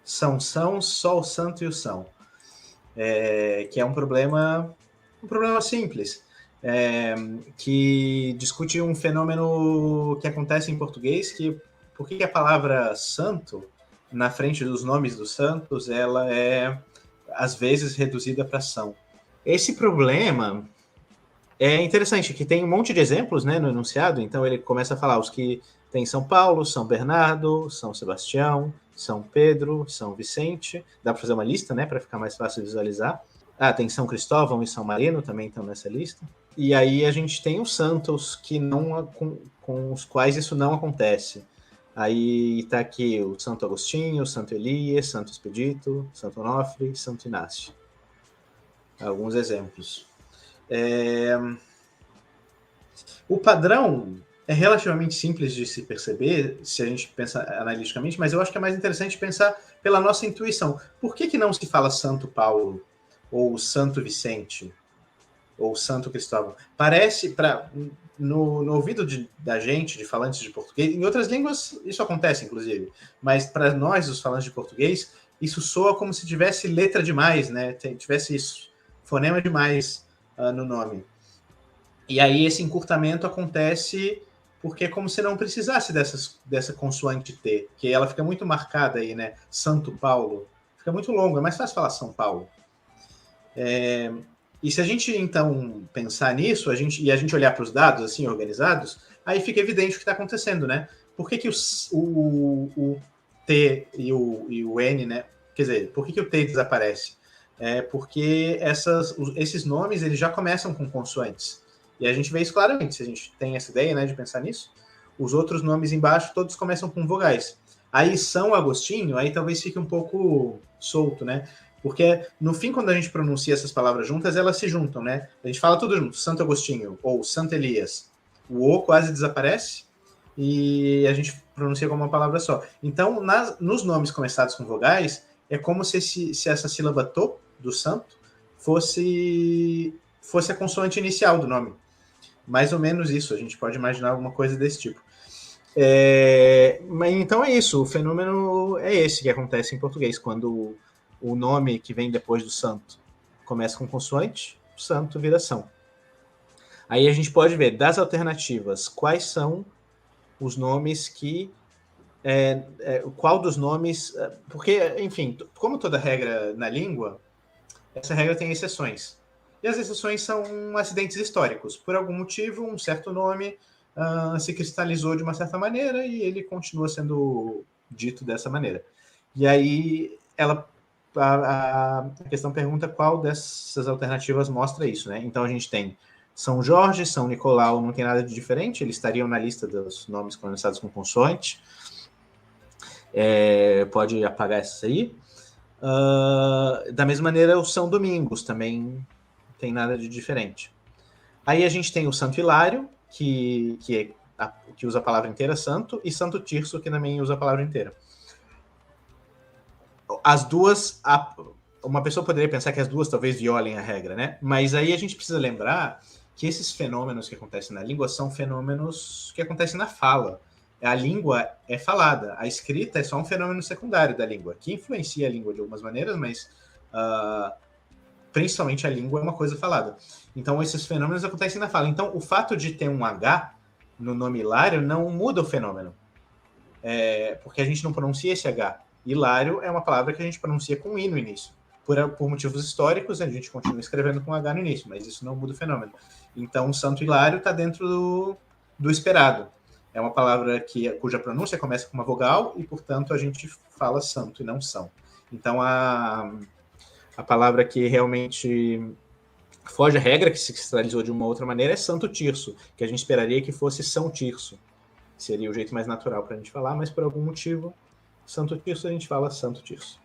são, só o santo e o são. Que é um problema simples, que discute um fenômeno que acontece em português, que por que a palavra santo, na frente dos nomes dos santos, ela é, às vezes, reduzida para são. Esse problema é interessante, que tem um monte de exemplos, né, no enunciado, então ele começa a falar os que tem São Paulo, São Bernardo, São Sebastião, São Pedro, São Vicente, dá para fazer uma lista, né, para ficar mais fácil de visualizar. Tem São Cristóvão e São Marino também estão nessa lista. E aí a gente tem os santos que não, com os quais isso não acontece. Aí está aqui o Santo Agostinho, Santo Elias, Santo Expedito, Santo Onofre, Santo Inácio. Alguns exemplos. O padrão é relativamente simples de se perceber, se a gente pensa analiticamente, mas eu acho que é mais interessante pensar pela nossa intuição. Por que não se fala Santo Paulo, ou Santo Vicente, ou Santo Cristóvão? Parece, no ouvido da gente, de falantes de português, em outras línguas isso acontece, inclusive, mas para nós, os falantes de português, isso soa como se tivesse letra demais, né? Tivesse isso, fonema demais no nome. E aí esse encurtamento acontece porque é como se não precisasse dessa consoante T, que ela fica muito marcada aí, né? Santo Paulo. Fica muito longo, é mais fácil falar São Paulo. E se a gente, então, pensar nisso, a gente olhar para os dados, assim, organizados, aí fica evidente o que está acontecendo, né? Por que o T e o N, né? Quer dizer, por que o T desaparece? Porque esses nomes, eles já começam com consoantes. E a gente vê isso claramente, se a gente tem essa ideia, né, de pensar nisso. Os outros nomes embaixo, todos começam com vogais. Aí São Agostinho, aí talvez fique um pouco solto, né? Porque, no fim, quando a gente pronuncia essas palavras juntas, elas se juntam, né? A gente fala tudo junto, Santo Agostinho ou Santo Elias. O O quase desaparece e a gente pronuncia como uma palavra só. Então, nos nomes começados com vogais, é como se essa sílaba to, do santo, fosse a consoante inicial do nome. Mais ou menos isso, a gente pode imaginar alguma coisa desse tipo. Mas então é isso, o fenômeno é esse que acontece em português, quando o nome que vem depois do santo começa com consoante, o santo vira são. Aí a gente pode ver das alternativas quais são os nomes que qual dos nomes, porque, enfim, como toda regra na língua, essa regra tem exceções. E as exceções são acidentes históricos. Por algum motivo, um certo nome se cristalizou de uma certa maneira e ele continua sendo dito dessa maneira. E aí a questão pergunta qual dessas alternativas mostra isso, né? Então a gente tem São Jorge, São Nicolau, não tem nada de diferente, eles estariam na lista dos nomes começados com consoante. Pode apagar essas aí. Da mesma maneira, o São Domingos também não tem nada de diferente. Aí a gente tem o Santo Hilário, que usa a palavra inteira santo, e Santo Tirso, que também usa a palavra inteira. As duas, uma pessoa poderia pensar que as duas talvez violem a regra, né? Mas aí a gente precisa lembrar que esses fenômenos que acontecem na língua são fenômenos que acontecem na fala. A língua é falada, a escrita é só um fenômeno secundário da língua, que influencia a língua de algumas maneiras, mas principalmente a língua é uma coisa falada. Então esses fenômenos acontecem na fala. Então o fato de ter um H no nome Hilário não muda o fenômeno, porque a gente não pronuncia esse H. Hilário é uma palavra que a gente pronuncia com I no início. Por motivos históricos, a gente continua escrevendo com H no início, mas isso não muda o fenômeno. Então, o Santo Hilário está dentro do esperado. É uma palavra cuja pronúncia começa com uma vogal e, portanto, a gente fala santo e não são. Então, a palavra que realmente foge à regra, que se cristalizou de uma outra maneira, é Santo Tirso, que a gente esperaria que fosse São Tirso. Seria o jeito mais natural para a gente falar, mas por algum motivo, Santo Tirso a gente fala Santo Tirso.